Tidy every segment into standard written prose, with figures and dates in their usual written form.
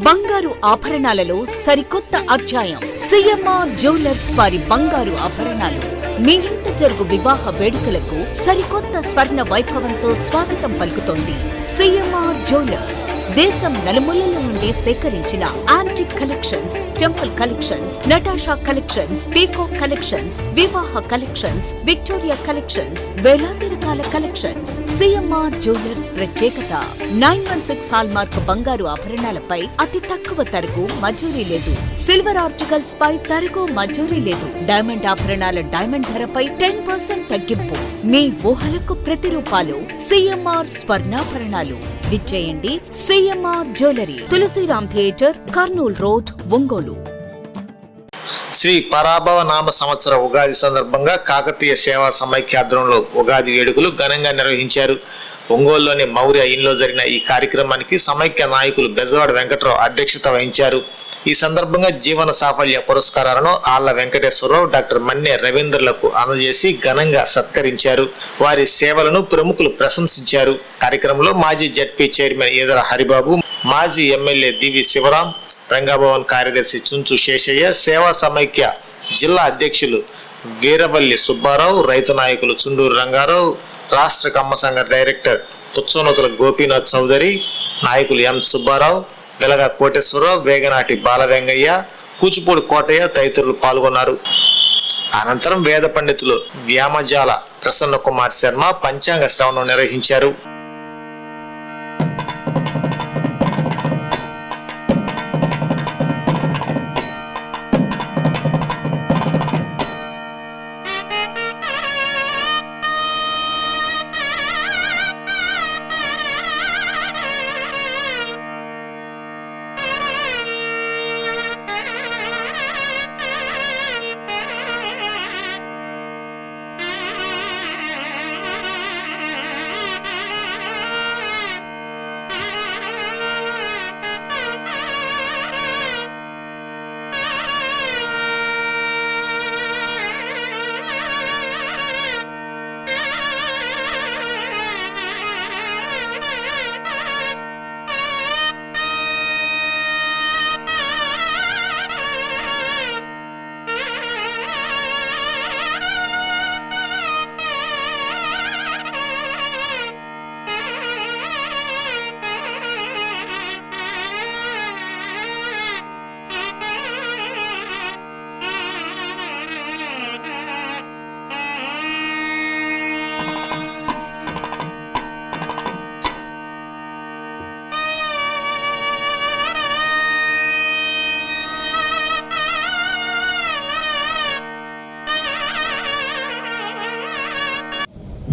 బంగారు ఆభరణాలలో సరికొత్త అధ్యాయం. సిఎంఆర్ జ్యువెలర్స్ వారి బంగారు ఆభరణాలు మీ ఇంట జరుగు వివాహ వేడుకలకు సరికొత్త స్వర్ణ వైభవంతో స్వాగతం పలుకుతోంది. సిఎంఆర్ జ్యువెలర్స్ దేశం నలుమూలల నుండి సేకరించిన antique collections, temple collections, Natasha collections, peacock collections, వివాహ కలెక్షన్స్, విక్టోరియా కలెక్షన్స్, వేలాది రకాల కలెక్షన్స్. సిఎంఆర్ జ్యువెలర్స్ ప్రత్యేకత 916 హాల్మార్క్ బంగారు ఆభరణాలపై అతి తక్కువ తరుగు మజూరీ లేదు. సిల్వర్ ఆర్టికల్స్ పై తరుగు మజూరీ లేదు. డైమండ్ ఆభరణాల డైమండ్ ధరపై 10% తగ్గింపు. మీ ఊహలకు ప్రతిరూపాలు సిఎంఆర్ స్వర్ణాభరణాలు. విచ్చేయండి CMR jewellery, Tulasiram theatre, Kurnool road, Ongole. Shri పరాభవ నామ సంవత్సర ఉగాది సందర్భంగా కాకతీయ సేవా సమైక్యాధ్వర్యంలో ఉగాది వేడుకలు ఘనంగా నిర్వహించారు. ఒంగోలులోని మౌర్య ఇన్లో జరిగిన ఈ కార్యక్రమానికి సమైక్య నాయకులు బెజవాడ వెంకటరావు అధ్యక్షత వహించారు. ఈ సందర్భంగా జీవన సాఫల్య పురస్కారాలను ఆళ్ల వెంకటేశ్వరరావు, డాక్టర్ మన్నె రవీంద్రలకు అందజేసి ఘనంగా సత్కరించారు. వారి సేవలను ప్రముఖులు ప్రశంసించారు. కార్యక్రమంలో మాజీ జడ్పీ చైర్మన్ ఈదర హరిబాబు, మాజీ ఎమ్మెల్యే దివి శివరాం, రంగాభవన్ కార్యదర్శి చుంచు శేషయ్య, సేవా సమైక్య జిల్లా అధ్యక్షులు వీరవల్లి సుబ్బారావు, రైతు నాయకులు చుండూరు రంగారావు, రాష్ట్ర కమ్మ సంఘ డైరెక్టర్ పుచ్చోనతుల గోపీనాథ్ చౌదరి, నాయకులు ఎం సుబ్బారావు, వెలగా కోటేశ్వరరావు, వేగనాటి బాలవెంగయ్య, కూచిపూడి కోటయ్య తదితరులు పాల్గొన్నారు. అనంతరం వేద పండితులు వ్యామజాల ప్రసన్న కుమార్ శర్మ పంచాంగ శ్రవణం నిర్వహించారు.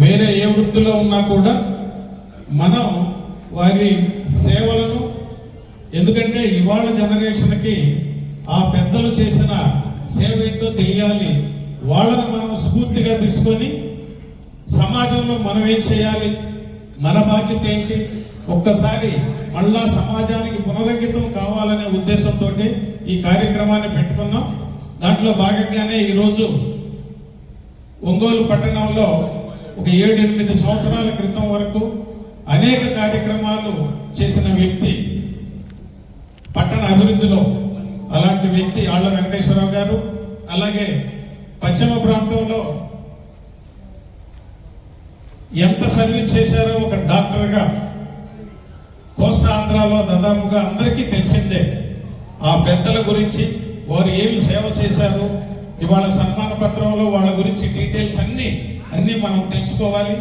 వేరే ఏ వృత్తిలో ఉన్నా కూడా మనం వారి సేవలను, ఎందుకంటే ఇవాళ జనరేషన్కి ఆ పెద్దలు చేసిన సేవ ఏంటో తెలియాలి. వాళ్ళని మనం స్ఫూర్తిగా తీసుకొని సమాజంలో మనం ఏం చేయాలి, మన బాధ్యత ఏంటి, ఒక్కసారి మళ్ళా సమాజానికి పునరంకితం కావాలనే ఉద్దేశంతో ఈ కార్యక్రమాన్ని పెట్టుకున్నాం. దాంట్లో భాగంగానే ఈరోజు ఒంగోలు పట్టణంలో ఒక 7-8 సంవత్సరాల క్రితం వరకు అనేక కార్యక్రమాలు చేసిన వ్యక్తి, పట్టణ అభివృద్ధిలో అలాంటి వ్యక్తి ఆళ్ల వెంకటేశ్వరరావు గారు. అలాగే పశ్చిమ ప్రాంతంలో ఎంత సర్వీస్ చేశారో ఒక డాక్టర్గా కోస్తా ఆంధ్రాలో దాదాపుగా అందరికీ తెలిసిందే. ఆ పెద్దల గురించి వారు ఏమి సేవ చేశారు, ఇవాళ సన్మాన పత్రంలో వాళ్ళ గురించి డీటెయిల్స్ అన్నీ మనం తెలుసుకోవాలి.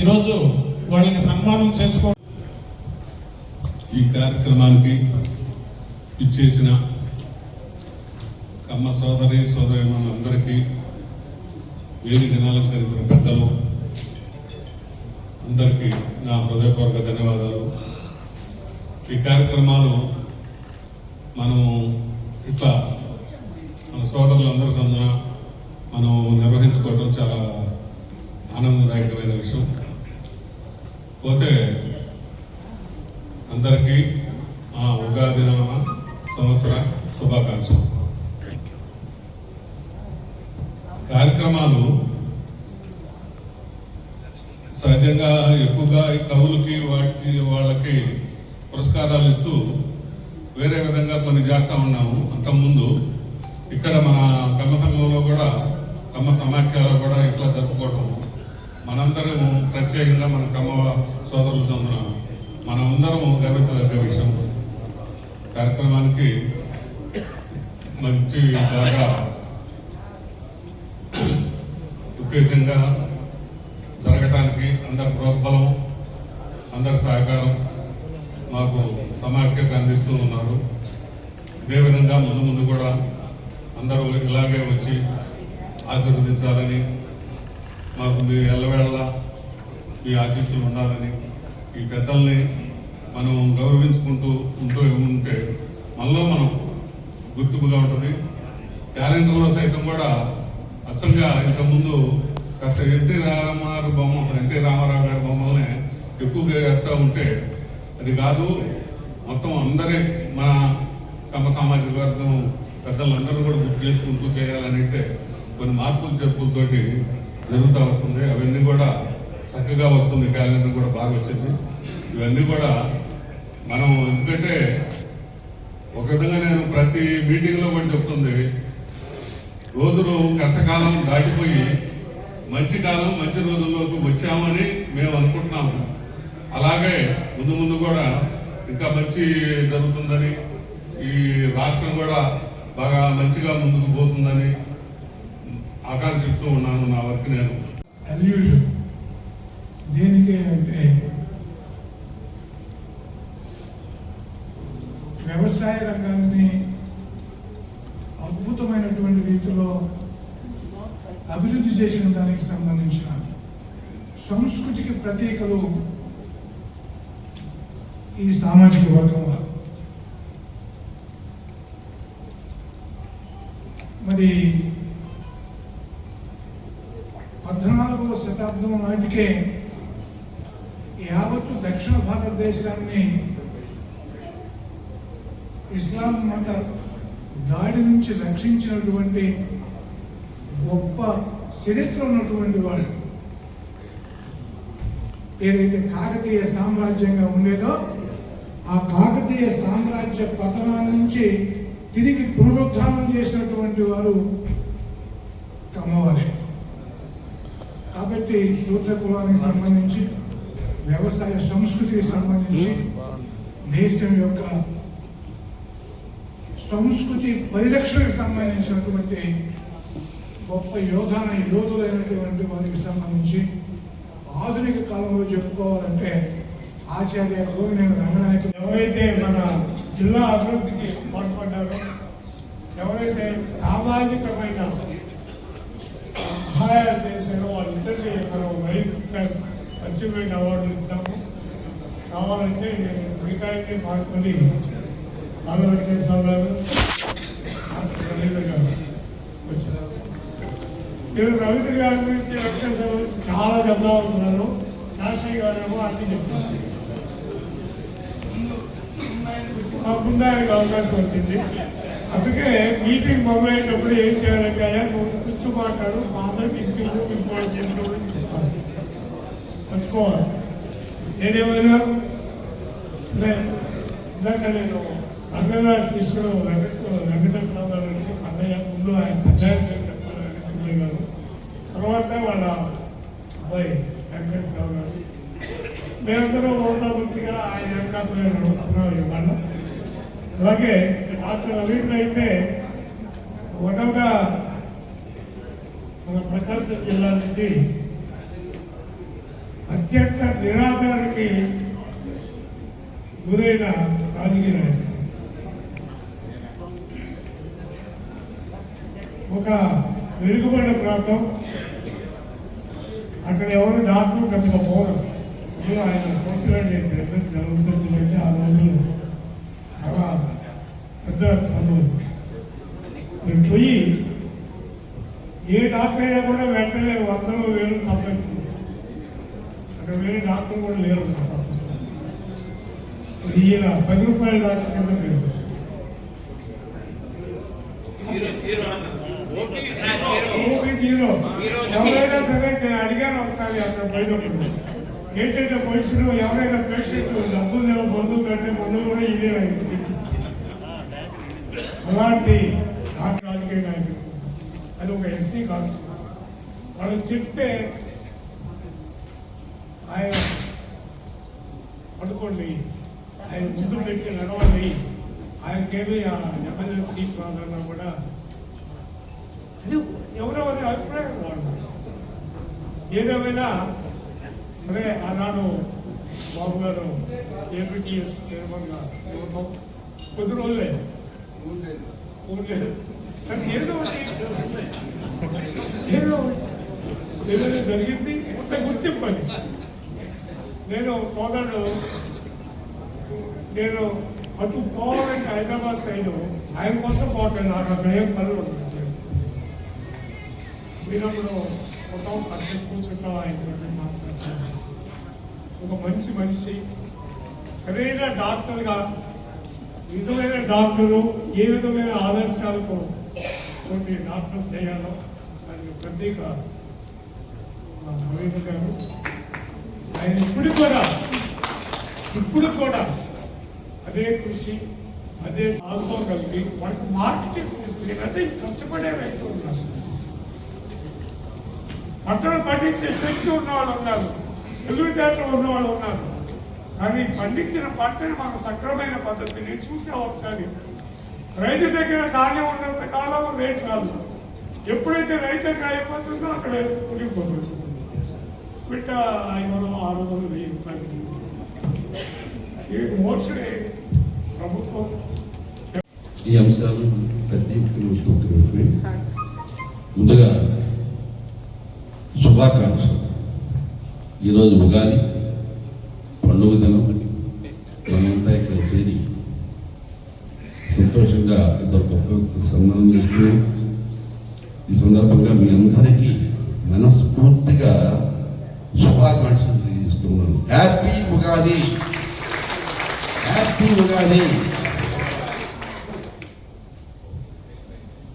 ఈరోజు వాళ్ళకి సన్మానం చేసుకో. ఈ కార్యక్రమానికి ఇచ్చేసిన కమ్మ సోదరి సోదరీమణులందరికీ, వేదిక అలంకరించిన పెద్దలు అందరికీ నా హృదయపూర్వక ధన్యవాదాలు. ఈ కార్యక్రమాలు మనం ఇట్లా మన సోదరులందరి సందన మనం నిర్వహించుకోవడం చాలా ఆనందదాయకమైన విషయం. పోతే అందరికీ ఉగాది నామ సంవత్సర శుభాకాంక్షలు. కార్యక్రమాలు సహజంగా ఎక్కువగా కవులకి వాళ్ళకి పురస్కారాలు ఇస్తూ వేరే విధంగా కొన్ని చేస్తూ ఉన్నాము. అంతకుముందు ఇక్కడ మన కమ్మ సంఘంలో కూడా కమ్మ సమాఖ్యలో కూడా ఇట్లా జరుపుకోవటం మనందరం ప్రత్యేకంగా మన కమ్మ సోదరులు చంద్ర మనందరం గర్వించదగ్గ విషయం. కార్యక్రమానికి మంచి బాగా ఉత్తేజంగా జరగటానికి అందరి ప్రోద్బలం, అందరి సహకారం మాకు సమాఖ్యకు అందిస్తూ ఉన్నారు. ఇదే విధంగా ముందు ముందు కూడా అందరూ ఇలాగే వచ్చి ఆశీర్వదించాలని, మాకు మీ ఎల్లవేళ మీ ఆశీస్సులు ఉండాలని, ఈ పెద్దల్ని మనం గౌరవించుకుంటూ ఉంటే మనలో మనం గుర్తుపుగా ఉంటుంది. క్యాలెండర్లో సైతం కూడా అచ్చంగా ఇంతకుముందు కాస్త ఎన్టీ రామారావు గారి బొమ్మల్ని ఎక్కువగా వేస్తూ ఉంటే అది కాదు, మొత్తం అందరి మన కమ్మ సామాజిక వర్గం పెద్దలందరూ కూడా గుర్తు చేసుకుంటూ చేయాలని కొన్ని మార్పులు చెప్పులతోటి జరుగుతూ వస్తుంది. అవన్నీ కూడా చక్కగా వస్తుంది. క్యాలెండర్ కూడా బాగా వచ్చింది. ఇవన్నీ కూడా మనం ఎందుకంటే ఒక విధంగా నేను ప్రతి మీటింగ్లో కూడా చెప్తుంది, రోజులు కష్టకాలం దాటిపోయి మంచి కాలం మంచి రోజుల్లోకి వచ్చామని మేము అనుకుంటున్నాము. అలాగే ముందు ముందు కూడా ఇంకా మంచి జరుగుతుందని, ఈ రాష్ట్రం కూడా బాగా మంచిగా ముందుకు పోతుందని ఆకాంక్షిస్తూ ఉన్నాను. నా వర్క్ నేను అల్యూషన్ దేనికి అంటే వ్యవసాయ రంగాన్ని అద్భుతమైనటువంటి రీతిలో అభివృద్ధి చేసిన దానికి సంబంధించిన సంస్కృతికి ప్రతీకలు ఈ సామాజిక వర్గం వారు. మరి 14వ శతాబ్దం నాటికే యావత్తు దక్షిణ భారతదేశాన్ని ఇస్లాం మత దాడి నుంచి రక్షించినటువంటి గొప్ప చరిత్ర ఉన్నటువంటి వాళ్ళు. ఏదైతే కాకతీయ సామ్రాజ్యంగా ఉండేదో ఆ కాకతీయ సామ్రాజ్య పతనాన్ని నుంచి తిరిగి పునరుద్ధానం చేసినటువంటి వారు కమ్మవారే. కాబట్టి శూద్ర కులానికి సంబంధించి, వ్యవసాయ సంస్కృతికి సంబంధించి, దేశం యొక్క సంస్కృతి పరిరక్షణకు సంబంధించినటువంటి గొప్ప యోధులైనటువంటి వారికి సంబంధించి ఆధునిక కాలంలో చెప్పుకోవాలంటే ఆచార్య నేను రంగనాయకుడు ఎవరైతే మన జిల్లా అభివృద్ధికి పాటుపడ్డారో, ఎవరైతే సామాజికమైన సహాయాలు చేశారో వాళ్ళిద్దరికీ మనం వైద్య అచీవ్మెంట్ అవార్డులు ఇద్దాము. కావాలంటే నేను మిగతాన్ని మార్కొని ఆమె వెంకటేశ్వర గారు వచ్చినారు. నేను రవీంద్ర గారి గురించి వెంకటేశ్వర గురించి చాలా చెప్దామనుకున్నాను. శాస్త్రి గారేమో అన్ని చెప్పేసి మా ముందు ఆయనకు అవకాశం వచ్చింది. అందుకే మీటింగ్ మొదలయ్యేటప్పుడు ఏం చేయాలంటే నువ్వు కూర్చో మాట్లాడు, మా అందరికి ఇంకోటి గురించి చెప్పాలి, మర్చిపోవాలి. నేనేమైనా సరే ఇందాక నేను రంగగారి శిష్యుడు వెంకటేశ్వర గారికి అన్నయ్య ముందు ఆయన పంచాయతీ చెప్పాలి వెంకటేశ్వర గారు, తర్వాత వాళ్ళ అబ్బాయి వెంకటేశ్వర గారు. మేమందరం ఓటాబుద్ధిగా ఆయన వెనకాతలో నడుస్తున్నాం ఇవాళ. అలాగే డాక్టర్ రవీంద్ర అయితే మొదటగా మన ప్రకాశం జిల్లా నుంచి అత్యంత నిరాదరణకి గురైన రాజకీయ నాయకుడు. ఒక వెనుకబడిన ప్రాంతం, అక్కడ ఎవరు డాక్టర్ పెద్దగా బోనస్ ఆయన కోర్సులాంటి ఎంఎస్ జనరల్ అయితే ఆ రోజుల్లో చాలా పెద్ద చదువు. మీరు పోయి ఏ డాక్టర్ అయినా కూడా వెంటనే 100,000 సంపాదించవచ్చు. అక్కడ వేరే డాక్టర్ కూడా లేరు. ఈయన 10 రూపాయల డాక్టర్ కింద లేదు. జీరో. ఎవరైనా సరే నేను అడిగాను ఒకసారి అక్కడ బయటప్పుడు ఏంటంటే పొజిషన్ ఎవరైనా పేషెంట్ డబ్బులు లేవు, మందులు కంటే మందులు కూడా ఇదే అలాంటి రాజకీయ నాయకులు అది ఒక ఎస్సీ కాన్స్టిట్యూన్సీ. వాళ్ళు చెప్తే ఆయన అనుకోండి, ఆయన ముందు పెట్టి నడవండి, ఆయనకేమి ఎమ్మెల్యే సీట్ రాదన్నా కూడా అది ఎవరెవరి అభిప్రాయం వాళ్ళు. ఏదేమైనా సరే, ఆనాడు బాబు గారు ఏపీటీఎస్ చైర్మన్గా ఇవ్వడం కొద్ది రోజులే ఊర్లేదు. సరే, ఏదో జరిగింది, కొంత గుర్తింపు అది. నేను సోదరుడు అటు పోవాలంటే హైదరాబాద్ సైడ్ ఆయన కోసం పోతాను. నాకు అక్కడ ఏం పనులు ఉంటుంది. మీరప్పుడు మొత్తం కాసేపు కూర్చుంటాం, ఆయనతో మాట్లాడతాం. ఒక మంచి మనిషి, సరైన డాక్టర్గా, నిజమైన డాక్టరు ఏ విధమైన ఆదర్శాలకు తోటి డాక్టర్ చేయాలో దానికి ప్రతీక నవీన్ గారు. ఆయన ఇప్పుడు కూడా అదే కృషి, అదే సాధుతో కలిగి వాటికి మార్కెటింగ్ తీసుకెళ్ళి కష్టపడే వ్యక్తులు ఉన్నారు. పంటలు పండించే శక్తి ఉన్నవాళ్ళు ఉన్నారు, తెలివితేటలు ఉన్నవాళ్ళు ఉన్నారు. కానీ పండించిన పంటని మన సక్రమైన పద్ధతిని చూసే ఒకసారి రైతు దగ్గర ధాన్యం ఉన్నంత కాలం రేట్ రాదు. ఎప్పుడైతే రైతు దగ్గర అయిపోతుందో అక్కడ ఉడిగిపోతుంది. బిడ్డ 500, 600, 1000 రూపాయలు ఈ మోసే ప్రభుత్వం. ఈ అంశాలు ప్రతి ఒక్కరి ముందుగా శుభాకాంక్షలు. ఈరోజు ఉగాది పండుగ దినం. మనంతా ఇక్కడ చేరి సంతోషంగా ఇద్దరు గొప్ప వ్యక్తులు సన్మానం చేస్తున్నాం. ఈ సందర్భంగా మీ అందరికీ మనస్ఫూర్తిగా శుభాకాంక్షలు తెలియజేస్తున్నాను. Happy Ugadi, happy Ugadi.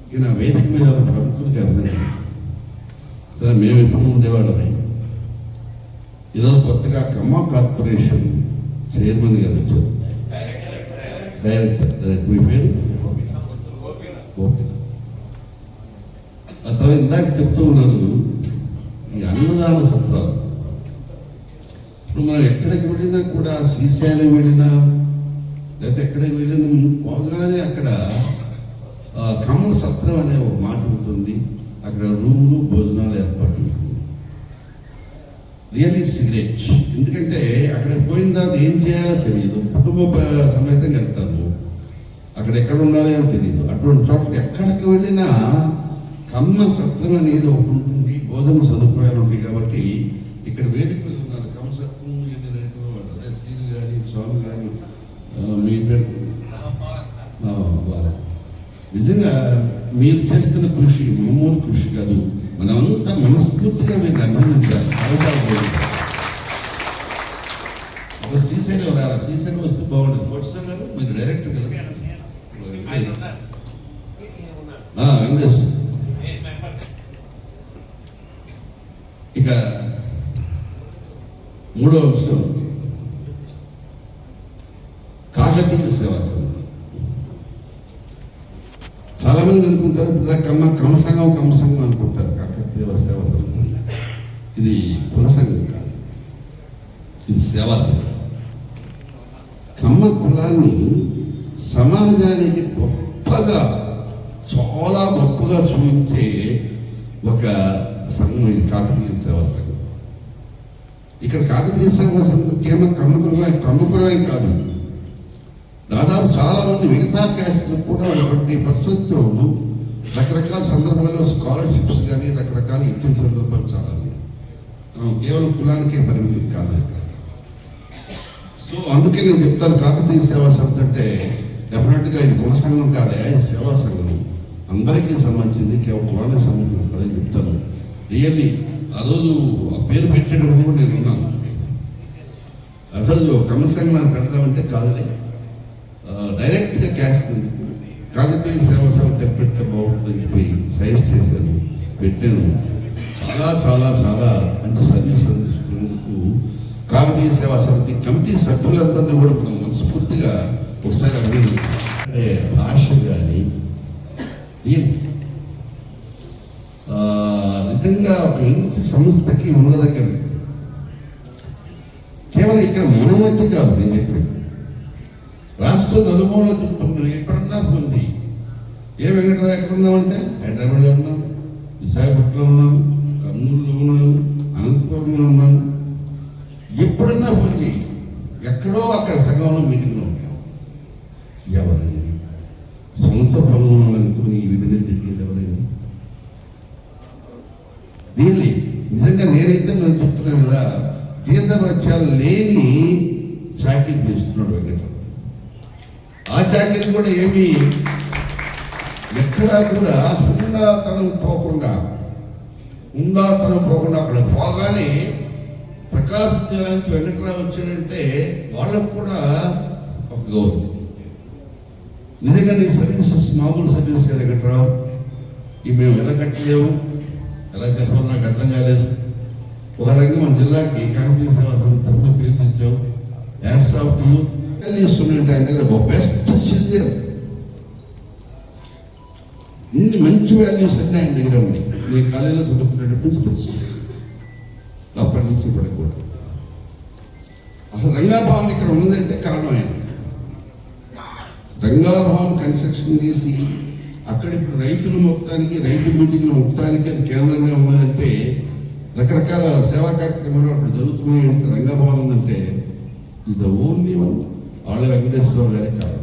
ఇక నా వేదిక మీద ప్రముఖులకి అభినందన. సరే, మేము ఎప్పుడు ఉండేవాళ్ళమే. ఈరోజు కొత్తగా ఖమ్మం కార్పొరేషన్ చైర్మన్ గారు వచ్చారు. డైరెక్టర్. మీ పేరు? ఓకే. ఆ తర్వాత ఇందాక చెప్తూ ఉన్నారు ఈ అన్నదాన సత్రాలు. ఇప్పుడు మనం ఎక్కడికి వెళ్ళినా కూడా, శ్రీశైలం వెళ్ళినా లేకపోతే ఎక్కడికి వెళ్ళినా పోగానే అక్కడ ఖమ్మం సత్రం అనే ఒక మాట ఉంటుంది. అక్కడ రూములు, భోజనాలు ఏర్పాటు ఉంటుంది. Really it's great. ఎందుకంటే అక్కడ పోయిన తర్వాత ఏం చేయాలో తెలియదు. కుటుంబ సమేతంగా వెళ్తాము, అక్కడ ఎక్కడ ఉండాలో తెలియదు. అటువంటి చోట్లకి ఎక్కడికి వెళ్ళినా ఖమ్మం సత్రం అనేది ఒకటి ఉంటుంది, భోజన సదుపాయాలు ఉంటాయి. కాబట్టి ఇక్కడ వేదిక మీద ఉన్నారు ఖమ్మం సత్రం ఏదైనా అదే శ్రీలు కానీ స్వామి కానీ మీ పేరు నిజంగా మీరు చేస్తున్న కృషి మామూలు కృషి కాదు. మనమంతా మనస్ఫూర్తిగా మీరు అభినందించాలి. ఒక శ్రీశైలం రారా, శ్రీశైలం వస్తే బాగుంటుంది. కొట్సా గారు మీరు డైరెక్టర్ కదా, వెంకటేష్. ఇక మూడో అంశం కాకతీయ సేవా సమితి. చాలా మంది అనుకుంటారు కమ్మ సంఘం అనుకుంటారు. కాకతీయ సేవా సమితి ఇది కుల సంఘం కాదు, ఇది సేవా సంఘం. కమ్మ కులాన్ని సమాజానికి గొప్పగా, చాలా గొప్పగా చూపించే ఒక సంఘం ఇది కాకతీయ సేవా సంఘం. ఇక్కడ కాకతీయ సేవా సంఘం కేవలం కమ్మకులమే కాదు, దాదాపు చాలా మంది మిగతా క్యాస్ట్లు కూడా 20% రకరకాల సందర్భాల్లో స్కాలర్షిప్స్ కానీ రకరకాల ఇచ్చిన సందర్భాలు చాలా కేవలం కులానికే పరిమితి కాదు. సో అందుకే నేను చెప్తాను, కాకతీయ సేవా సంస్థ అంటే డెఫినెట్గా ఇది కుల సంఘం కాదా, ఇది సేవా సంఘం, అందరికీ సంబంధించింది, కేవలం కులానికి సంబంధించింది కాదని చెప్తాను. రియల్లీ ఆ రోజు ఆ పేరు పెట్టేటప్పుడు కూడా నేను ఉన్నాను. ఆ రోజు కమ్మ సంఘాన్ని పెడదామంటే కాదులే, డైరెక్ట్గా క్యాష్ కాకతీయ సేవా సంస్థ పెడితే బాగుంటుందని చెప్పి సజెస్ట్ చేశాను, పెట్టాను. చాలా చాలా చాలా మంచి సర్వీస్ అందిస్తున్నందుకు కాకతీయ సేవా సమితి కమిటీ సభ్యులందరినీ కూడా మనం మనస్ఫూర్తిగా ఒకసారి అభినందించాం. భాష కానీ నిజంగా ఒక మంచి సంస్థకి ఉన్నదగ్గర కేవలం ఇక్కడ మన మధ్య కాదు. నేను చెప్పాను రాష్ట్ర నలుమూల చెప్తున్నాను. ఎక్కడన్నా ఉంది. ఏ వెంకటరావు ఎక్కడున్నామంటే హైదరాబాద్లో ఉన్నాం, విశాఖపట్నంలో ఉన్నాం, కర్నూలులో ఉన్నాం, అనంతపురంలో ఉన్నాం. ఎప్పుడన్నా పోయి ఎక్కడో అక్కడ సగంలో మీటింగ్లో ఉంటాం. ఎవరండి సొంత పనులు అనుకుని ఈ విధంగా తిరిగేది ఎవరండి? రియల్లీ నిజంగా నేనైతే నేను చెప్తున్నాను కదా, జీతవత్యాలు లేని చాకరీ చేస్తున్నాడు వెంకటరావు. ఆ చాకరీ కూడా ఏమీ ఎక్కడా కూడా హుందాతనం పోకుండా అక్కడ పోగానే ప్రకాశం జిల్లానికి వెంకటరావు వచ్చాడంటే వాళ్ళకు కూడా ఒక గౌరవం. నిజంగా నీ సర్వీసెస్ మామూలు సర్వీస్ కదా వెంకటరావు. ఇవి మేము ఎలా కట్టలేము, ఎలా చెప్పాలో నాకు అర్థం కాలేదు. ఒక రంగం మన జిల్లాకి కాంగ్రెస్ సేవా సంస్థ తరఫున పేరు తెచ్చావు. Hats off to you. ఇస్తుంటే ఆయన దగ్గర ఒక బెస్ట్ సిటిజన్. ఇన్ని మంచి వాల్యూస్ అన్నీ ఆయన దగ్గర ఉన్నాయి. నేను కాలేజీలో చదువుకునేటప్పుడు తెలుసు. అప్పటి నుంచి ఇప్పటికి కూడా అసలు రంగాభవన్ ఇక్కడ ఉన్నదంటే కారణం ఆయన. రంగాభవన్ కన్స్ట్రక్షన్ చేసి అక్కడ ఇప్పుడు రైతు మీటింగ్లు మొత్తానికి అది కేంద్రంగా ఉన్నదంటే రకరకాల సేవా కార్యక్రమాలు అక్కడ జరుగుతున్నాయి. అంటే రంగాభవన్ ఉందంటే ఇది ఓన్లీ వన్ ఆళ్ళ వెంకటేశ్వరరావు గారి కారణం.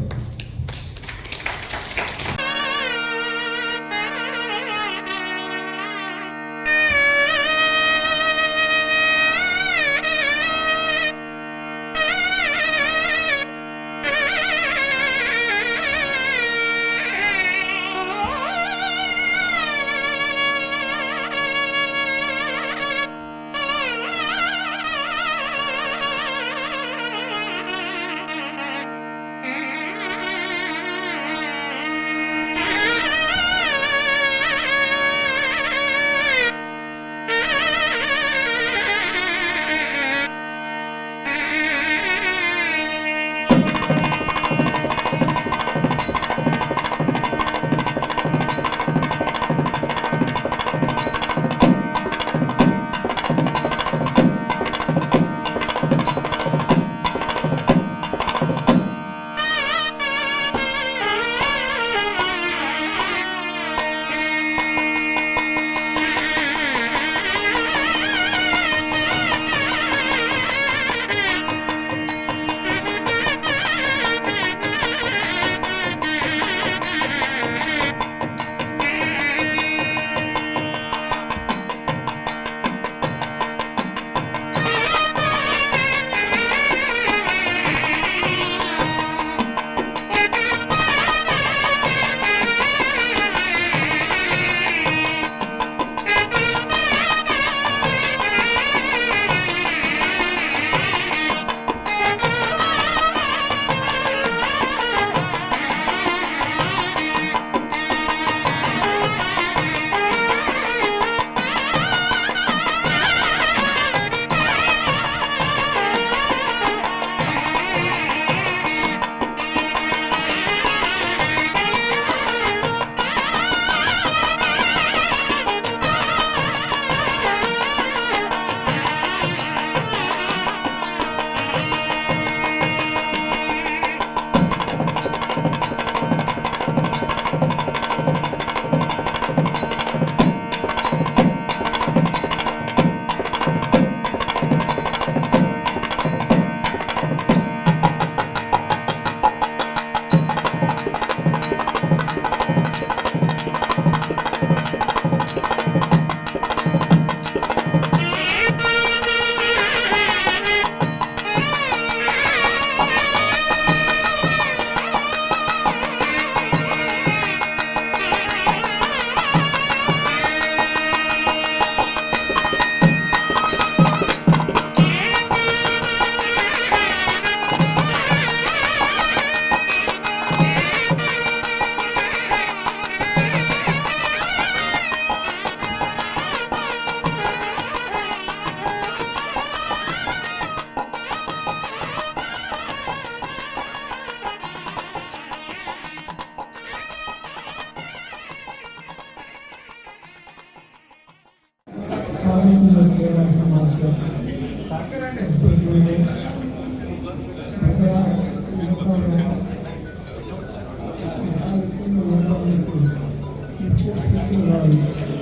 నాగరాజు గారు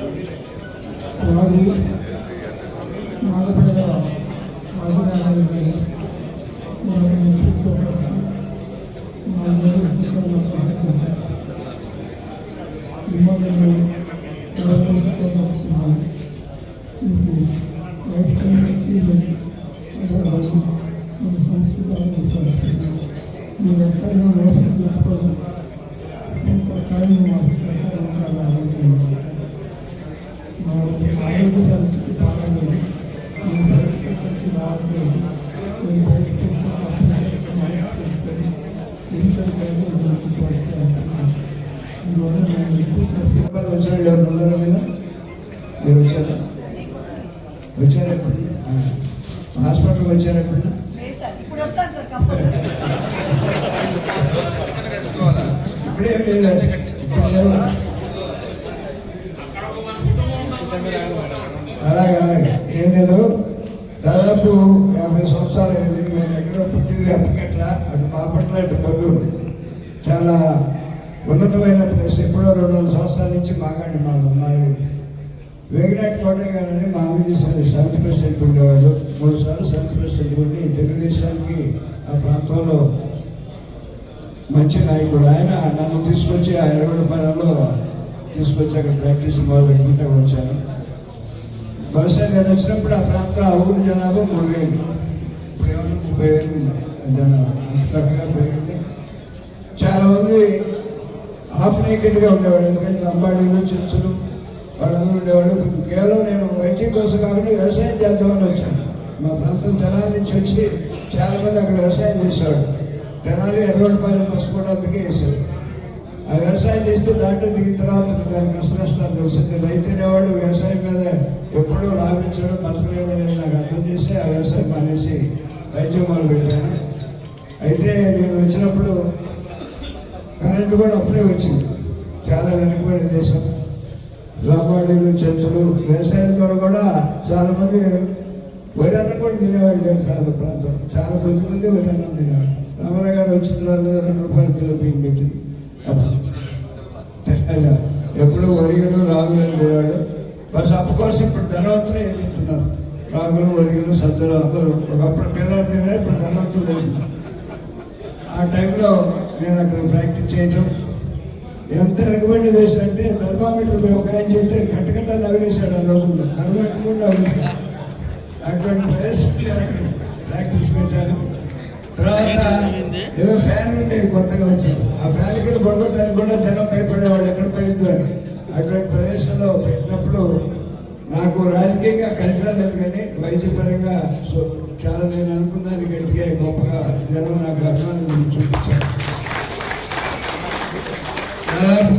వారు నాగపేట రాజనారాయణ గారు వారి నేతృత్వంతో కలిసి 4 ఎన్నికల్లో ప్రకటించారు. విమోచనలు నిర్వహిస్తున్నాము. ఇప్పుడు లైఫ్ కమ్యూనిటీ మన సంస్కృతాలను పంచుకుంటున్నాం. మీరు ఎక్కడైనా లోపల చేసుకోవడం కొంత టైం మాకు కేటాయించాలని ఆలోచన. మా ఆరోగ్య పరిస్థితి బాగాలేదు. మేము బయటకి ఎక్కడికి రావట్లేదు. మేము బయటకి వస్తే తప్పనిసరిగా మాస్క్ పెట్టుకొని ఇంటర్ బయట చూపించవచ్చు అంటున్నాను. అందువల్ల మేము ఎక్కువసేపు వచ్చిన ఎవరు ఉన్నారా మీరు వచ్చారా ఎప్పుడు హాస్పిటల్కి వచ్చారా ఎప్పుడు ఇప్పుడే లేదు ఇప్పుడు లేవు. అలాగే ఏం లేదు. దాదాపు 50 సంవత్సరాలు అయింది. నేను ఎక్కడో పుట్టింది అప్పగట్ల, అటు బాపట్ల, ఇటు పల్లూరు. చాలా ఉన్నతమైన ప్లేస్. ఎప్పుడో 200 సంవత్సరాల నుంచి మాగాండి మా అమ్మాయి వేగినాటి కోటయ్య గారని మా ఆమె సెవెంత్ ప్రెసిడెంట్ ఉండేవాడు. 3 సార్లు సెవెంత్ ప్రెసిడెంట్ ఉండి తెలుగుదేశానికి ఆ ప్రాంతంలో మంచి నాయకుడు. ఆయన నన్ను తీసుకొచ్చి ఆ 20 పనుల్లో తీసుకొచ్చి అక్కడ ప్రాక్టీస్ మొదలు పెట్టుకుంటే వచ్చాను. బహుశా నేను వచ్చినప్పుడు ఆ ప్రాంతం ఆ ఊరి జనాభా 3,000. ఇప్పుడు ఏమన్నా 30,000 ఉన్నాయి జనాభా. అంత చక్కగా పెరిగింది. చాలామంది హాఫ్ నేకెడ్గా ఉండేవాడు. ఎందుకంటే లంబాడీలు, చెంచులు వాళ్ళందరూ ఉండేవాడు. కేవలం నేను వైద్యం కోసం కాకుండా వ్యవసాయం చేద్దామని వచ్చాను. మా ప్రాంతం తెనాలి నుంచి వచ్చి చాలామంది అక్కడ వ్యవసాయం చేసేవాడు. తెనాలి ఎర్రగొండపాలెం పసుకోవడానికి వేశారు. ఆ వ్యవసాయం చేస్తే దాంట్లో దిగిన తర్వాత దాని కష్ట నష్టాలు తెలిసింది. రైతు అనేవాడు వ్యవసాయం మీద ఎప్పుడూ లాభించడం బతకలేడు అనేది నాకు అర్థం చేసి ఆ వ్యవసాయం మానేసి వైద్యం మొదలు పెట్టాను. అయితే నేను వచ్చినప్పుడు కరెంటు కూడా అప్పుడే వచ్చింది. చాలా వెనుకబడిన దేశం. లంబాడీలు, చెంచులు వ్యవసాయంలో కూడా చాలామంది వరి అన్నం కూడా తినేవాళ్ళు లేరు. చాలా ప్రాంతం చాలా మంది వరి అన్నం తినేవాళ్ళు. రామారావు గారు వచ్చిన తర్వాత 2 రూపాయల కిలో బియ్యం పెట్టింది. అప్పుడు ఎప్పుడు వరిగలు, రాగులు తినేవాడు. బస్ అఫ్కోర్స్ ఇప్పుడు ధనవంతులే తింటున్నారు. రాగులు, వరిగలు, సజ్జలు అందరూ. ఒకప్పుడు పిల్లలు తినే, ఇప్పుడు ధనవంతులు తింటున్నారు. ఆ టైంలో నేను అక్కడ ప్రాక్టీస్ చేయడం ఎంత వెనుకబడి దేశం అంటే థర్మామీటర్ ఒక ఆయన చేస్తే గంట నవ్వేశాడు. ఆ రోజుల్లో థర్మామీటర్ కూడా నవ్వేశాడు. అటువంటి పరిస్థితి ప్రాక్టీస్ పెట్టాను. తర్వాత ఏదో ఫ్యాన్ ఉండేవి కొత్తగా వచ్చాను. ఆ ఫ్యాన్ కింద పడుకోవడానికి కూడా జనం భయపడేవాళ్ళు ఎక్కడ పడిందో అని. అటువంటి ప్రదేశంలో పెట్టినప్పుడు నాకు రాజకీయంగా కలిసి రాలేదు, కానీ వైద్యపరంగా చాలా నేను అనుకున్నాను గట్టిగా గొప్పగా జనం నాకు అభిమానం చూపించారు. దాదాపు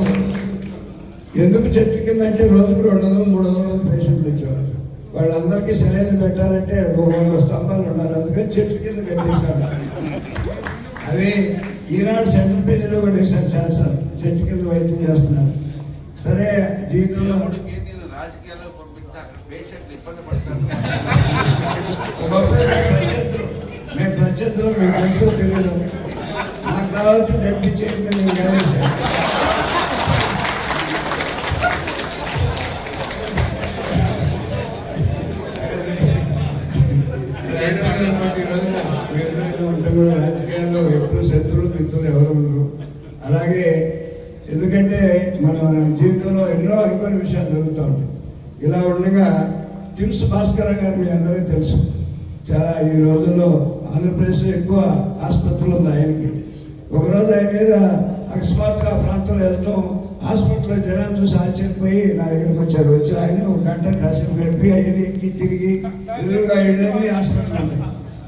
ఎందుకు చెట్టు కింద అంటే రోజుకు 200-300 పేషెంట్లు ఇచ్చేవారు. వాళ్ళందరికీ సెలైన్లు పెట్టాలంటే 100 స్తంభాలు ఉండాలి. అందుకని చెట్టు కింద కట్టేశాడు. అవి ఈనాడు సెంట్రల్ పేజీలో కూడా వేశారు శాస్త్రాలు. చెట్టు కింద వైద్యం చేస్తున్నారు. సరే జీవితంలో రాజకీయాల్లో పంపిస్తే అక్కడ పేషెంట్లు ఇబ్బంది పడతారు. ఒకప్పుడు మేము ప్రత్యర్థులు మీకు తెలుసో తెలియదు. నాకు రావాల్సిన డబ్బు ఇచ్చేది నేను గమనించాను. ఉంటే కూడా రాజకీయాల్లో ఎప్పుడు శత్రువులు మిత్రులు ఎవరు ఉండరు. అలాగే ఎందుకంటే మన జీవితంలో ఎన్నో అనుకోని విషయాలు జరుగుతూ ఉంటాయి. ఇలా ఉండగా కిమ్స్ భాస్కర్ గారు మీ అందరికీ తెలుసు. చాలా ఈ రోజుల్లో ఆంధ్రప్రదేశ్లో ఎక్కువ ఆసుపత్రులు ఉంది ఆయనకి. ఒకరోజు ఆయన మీద అకస్మాత్తుగా ఆ ప్రాంతంలో వెళ్తాం, హాస్పిటల్లో జనాన్ని చూసి ఆశ్చర్యపోయి నా దగ్గరికి వచ్చాడు. వచ్చి ఆయన 1 గంట కాసేపు గడిపి ఆయన ఎక్కి తిరిగి ఎదురుగా ఇళ్ళన్నీ హాస్పిటల్ ఉంటాయి.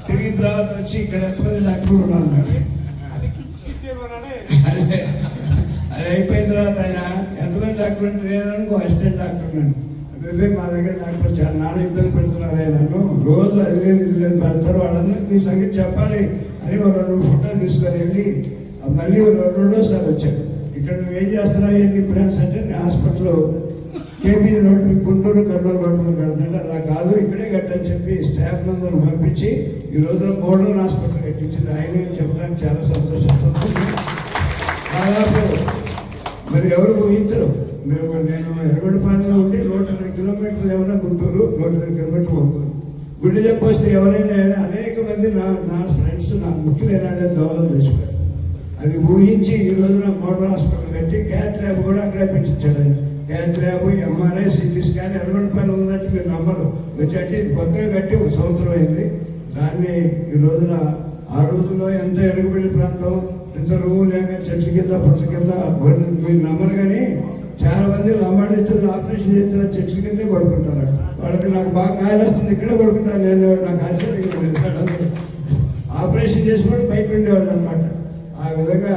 తిరిగిన తర్వాత వచ్చి ఇక్కడ ఎంతమంది డాక్టర్లు ఉన్నాడు. అది అయిపోయిన తర్వాత ఆయన ఎంతమంది డాక్టర్ అంటే నేను అనుకో అసిస్టెంట్ డాక్టర్ నన్ను మా దగ్గర డాక్టర్ చాలా నాన్న ఇబ్బంది పెడుతున్నారు. నన్ను రోజు అది లేదు ఇది లేదు పెడతారు. వాళ్ళందరికీ నీ సంగతి చెప్పాలి అని 2 ఫోటోలు తీసుకొని వెళ్ళి మళ్ళీ 2వ వచ్చాడు. ఇక్కడ నువ్వేం చేస్తున్నావు ఏంటి ప్లాన్స్ అంటే నేను హాస్పిటల్లో KB road Guntur Kurnool road మీద కడుతుంటే అలా కాదు ఇక్కడే కట్టని చెప్పి స్టాఫ్ నందరూ పంపించి ఈ రోజున మోడర్న్ హాస్పిటల్ కట్టించింది. ఆయన చెప్పడానికి చాలా సంతోషిస్తుంది. దాదాపు మరి ఎవరు ఊహించరు. నేను ఎర్రగొండపాలెంలో ఉంటే 120 కిలోమీటర్లు ఏమన్నా గుంటూరు, 120 కిలోమీటర్లు ఒంగోలు. గుండె జబ్బు వస్తే ఎవరైనా అనేక మంది నా ఫ్రెండ్స్ నా ముఖ్యులైన వాళ్ళే దోవలో తెచ్చిపోయారు. అది ఊహించి ఈ రోజున మోడల్ హాస్పిటల్ కట్టి క్యాత్ ల్యాబ్ కూడా అక్కడే పెట్టించాడు ఆయన. Cath lab, MRI, CT scan Yerragondapalem ఉందంటే మీరు నమ్మరు. వచ్చి ఇది కొత్తగా కట్టి 1 సంవత్సరం అయింది. దాన్ని ఈ రోజున ఆ రోజుల్లో ఎంత వెనుకబడి ప్రాంతం, ఎంత రూము లేక చెట్ల కింద పుట్ల కింద మీరు నమ్మరు. కానీ చాలా మంది లంబాడి ఆపరేషన్ చేసిన చెట్ల కిందే పడుకుంటారు. వాళ్ళకి నాకు బాగా గాలి వస్తుంది, ఇక్కడే పడుకుంటాను నేను. నాకు ఆశ్చర్యంగా ఉండేది. వాళ్ళందరూ ఆపరేషన్ చేసినప్పుడు బయట ఉండేవాళ్ళు అనమాట. ఆ విధంగా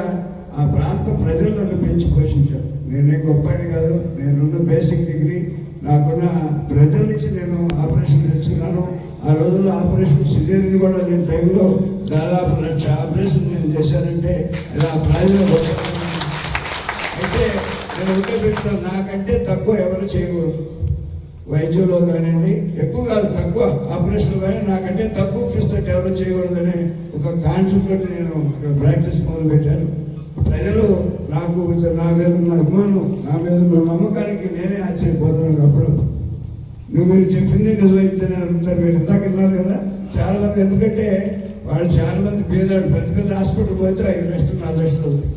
ఆ ప్రాంత ప్రజలు నన్ను పెంచి పోషించారు. నేనేం గొప్పని కాదు, నేనున్న బేసిక్ డిగ్రీ నాకున్న ప్రజల నుంచి నేను ఆపరేషన్ చేస్తున్నాను. ఆ రోజుల్లో ఆపరేషన్ సిజేరియన్ కూడా నేను టైంలో దాదాపు 1,00,000 ఆపరేషన్ నేను చేశానంటే అది ఆ ప్రజలు. అయితే నేను ఉంటే పెట్టిన నాకంటే తక్కువ ఎవరు చేయకూడదు. వైద్యంలో కానివ్వండి, ఎక్కువ కాదు తక్కువ ఆపరేషన్లు కానీ నాకంటే తక్కువ ఫీజు తోటి ఎవరు చేయకూడదనే ఒక కాన్సెప్ట్ తోటి నేను అక్కడ ప్రాక్టీస్ మొదలుపెట్టాను. ప్రజలు నాకు నా మీద ఉన్న అభిమానం, నా మీద ఉన్న నమ్మకానికి నేనే ఆశ్చర్యపోతాను. అప్పుడప్పుడు మీరు చెప్పింది నిజమైతేనే అంటారు. మీరు ఇందాక విన్నారు కదా, చాలా మంది. ఎందుకంటే వాళ్ళు చాలా మంది పేదాడు పెద్ద పెద్ద హాస్పిటల్ పోతే 5 లక్షలు 4 లక్షలు అవుతాయి.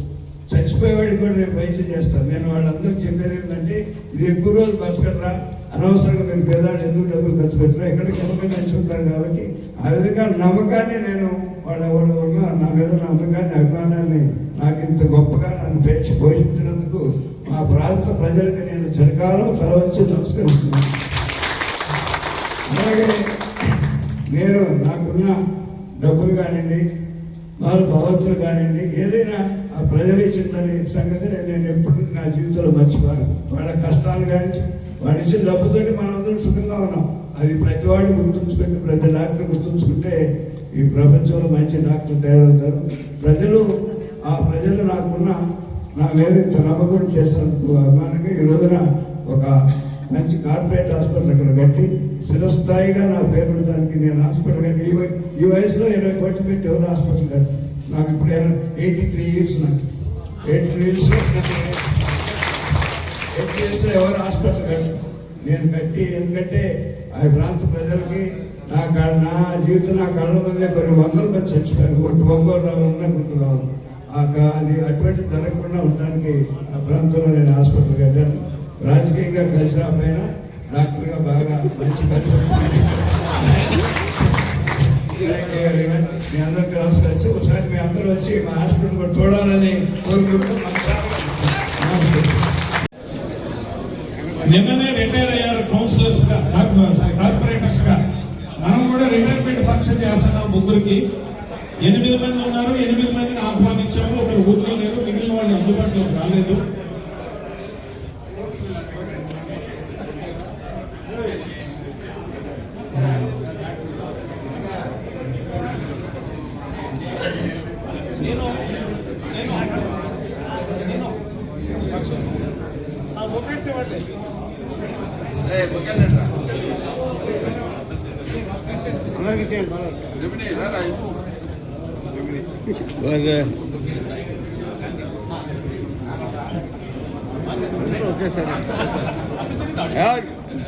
చచ్చిపోయేవాడికి కూడా రేపు వైద్యం చేస్తాను. నేను వాళ్ళందరికీ చెప్పేది ఏంటంటే, ఇది ఎక్కువ రోజులు బతకడరా, అనవసరంగా మీరు పేదాళ్ళు ఎందుకు డబ్బులు ఖర్చు పెట్టరా, ఎక్కడికి వెళ్ళకుండా చూస్తారు. కాబట్టి ఆ విధంగా నమ్మకాన్ని నేను వాళ్ళ ఉన్న నా మీద నమ్మకాన్ని, అభిమానాన్ని నాకు ఇంత గొప్పగా నన్ను పోషించినందుకు మా ప్రాంత ప్రజలకి నేను చిరకాలం తలవంచి నమస్కరిస్తున్నాను. అలాగే నేను నాకున్న డబ్బులు కానివ్వండి, వాళ్ళ భగవంతులు కానివ్వండి, ఏదైనా ఆ ప్రజలు ఇచ్చిందని సంగతి నేను ఎప్పుడు నా జీవితంలో మర్చిపోను. వాళ్ళ కష్టాలు కానీ వాళ్ళు ఇచ్చిన డబ్బుతోటి మనం అందరం సుఖంగా ఉన్నాం. అది ప్రతి వాళ్ళు గుర్తుంచుకుంటే, ప్రతి డాక్టర్ గుర్తుంచుకుంటే ఈ ప్రపంచంలో మంచి డాక్టర్లు తయారవుతారు. ఆ ప్రజలు నాకున్న నా మీద ఇంత నమ్మకం చేసేందుకు అభిమానంగా ఈ రోజున ఒక మంచి కార్పొరేట్ హాస్పిటల్ అక్కడ కట్టి చిరస్థాయిగా నా పేరు ఉండడానికి నేను హాస్పిటల్ కట్టి ఈ వయసులో 20 కోట్లు పెట్టి ఎవరు హాస్పిటల్ కట్టి నాకు ఇప్పుడు 83 ఇయర్స్. నాకు 83 ఇయర్స్లో ఎవరు హాస్పిటల్ కట్టి నేను కట్టి. ఎందుకంటే ఆ ప్రాంత ప్రజలకి నా జీవితం నా కళ్ళ ముందే కొన్ని 100 మంది చచ్చిపోయారు. ఒంగోలు రావాలన్నా గుర్తు రావాలి. అది అటువంటి జరగకుండా ఉండడానికి ఆ ప్రాంతంలో నేను హాస్పిటల్ కట్టాను. రాజకీయంగా కలిసి రాకపోయినా డాక్టర్గా బాగా మంచి కలిసి వచ్చింది. మీ అందరికీ నమస్కరించి ఒకసారి మీ అందరూ వచ్చి మా హాస్పిటల్ కూడా చూడాలని కోరుకుంటూ నిన్ననే రిటైర్ అయ్యారు కౌన్సిలర్స్ గా, కార్పొరేటర్స్ గా. మనం కూడా రిటైర్మెంట్ ఫంక్షన్ చేస్తున్నాం. 3కి 8 మంది ఉన్నారు. 8 మందిని ఆహ్వానించాము. ఒకరు ఊర్లో లేరు, మిగిలిన వాళ్ళు అందుబాటులోకి రాలేదు.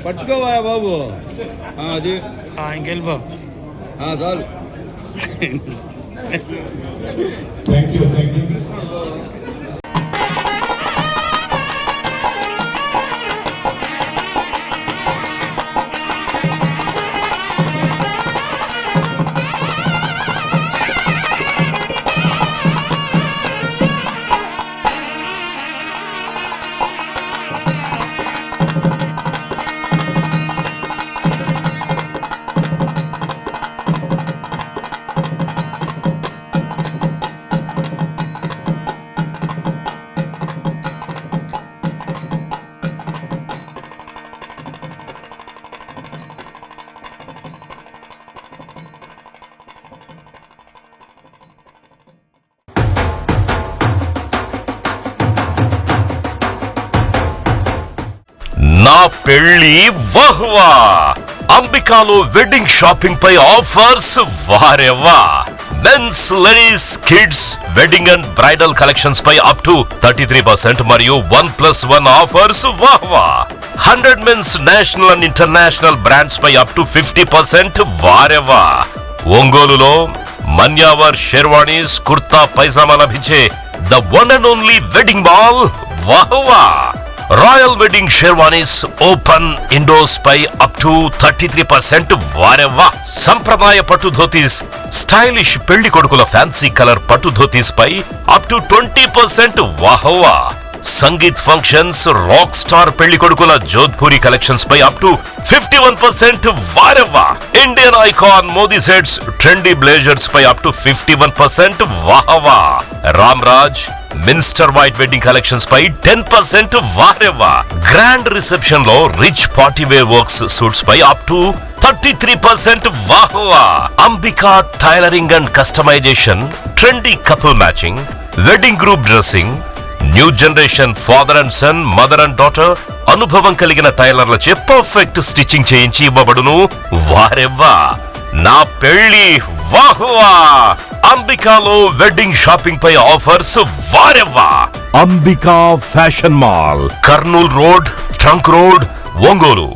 పట్టుకోవా బాబు, అది ఇంకెళ్ళిపో చాలు. Thank you. నా పెళ్లి వహ్వా. అంబికాలో వెడ్డింగ్ షాపింగ్ పై ఆఫర్స్ వారెవ్వా. Mens, ladies, kids, wedding and bridal collections పై అప్ టు 33% మరియు 1+1 ఆఫర్స్. వాహ్వా 100 mens national and international brands పై అప్ టు 50%. వారెవా ఒంగోలులో మన్యావర్ షెర్వాణీస్, కుర్తా పైజామా లభించే the one and only wedding mall. వాహ్వా royal wedding sherwanis open indoors పై అప్ టు 33%. వారెవ్వా సంప్రదాయ పట్టు ధోతీస్, స్టైలిష్ పెళ్లి కొడుకుల ఫ్యాన్సీ కలర్ పట్టు ధోతీస్ పై అప్ టు 20%. వాహ్వా సంగీత్ ఫంక్షన్స్, రాక్ స్టార్ పెళ్లి కొడుకుల జోధ్పూరి కలెక్షన్స్ పై అప్ టు 51%. వారెవ్వా Indian icon Modi sets, trendy blazers పై అప్ టు 51%. వాహ్వా Ramraj minister white wedding collections పై 10%. వారెవ్వా గ్రాండ్ రిసెప్షన్ లో rich party wear works suits పై అప్ టు 33%. వాహ్వా Ambika tailoring and customisation, trendy couple matching, wedding group dressing, new generation father and son, mother and daughter అనుభవం కలిగిన టైలర్లచే perfect stitching చేయించి ఇవ్వబడును. వారెవ్వా నా పెళ్లి. వాహ్వా అంబికాలో వెడ్డింగ్ షాపింగ్ పై ఆఫర్స్. వారెవ్వా Ambika fashion mall, Kurnool road, trunk road, Ongole.